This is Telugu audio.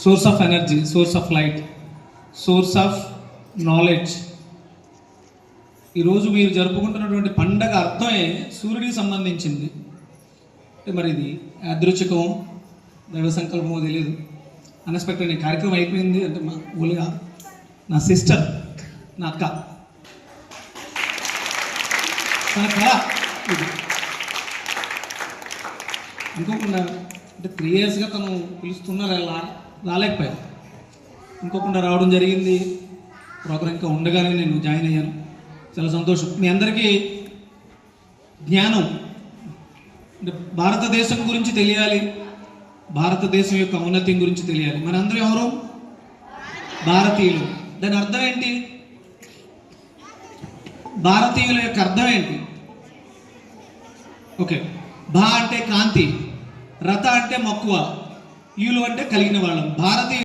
Source of energy, source of light, source of knowledge. ఈరోజు మీరు జరుపుకుంటున్నటువంటి పండగ అర్థమే సూర్యుడికి సంబంధించింది. మరి ఇది యాదృచ్ఛికం, దైవ సంకల్పమో తెలియదు. అన్ఎక్స్పెక్టెడ్ ఈ కార్యక్రమం అయిపోయింది అంటే మా ఊళ్ళగా నా సిస్టర్, నా అక్క, తన కళ ఇది. అనుకోకుండా అంటే 3 yearsగా తను పిలుస్తున్నారు, రాలేకపోయాను. ఇంకోకుండా రావడం జరిగింది. ప్రోగ్రాం ఇంకా ఉండగానే నేను జాయిన్ అయ్యాను. చాలా సంతోషం. మీ అందరికీ జ్ఞానం అంటే భారతదేశం గురించి తెలియాలి, భారతదేశం యొక్క ఔన్నత్యం గురించి తెలియాలి. మనందరం ఎవరు? భారతీయులు. దాని అర్థం ఏంటి? భారతీయుల యొక్క అర్థం ఏంటి? ఓకే, భా అంటే కాంతి, రథ అంటే మక్కువ, యులు అంటే కలిగిన వాళ్ళం. భారతీయ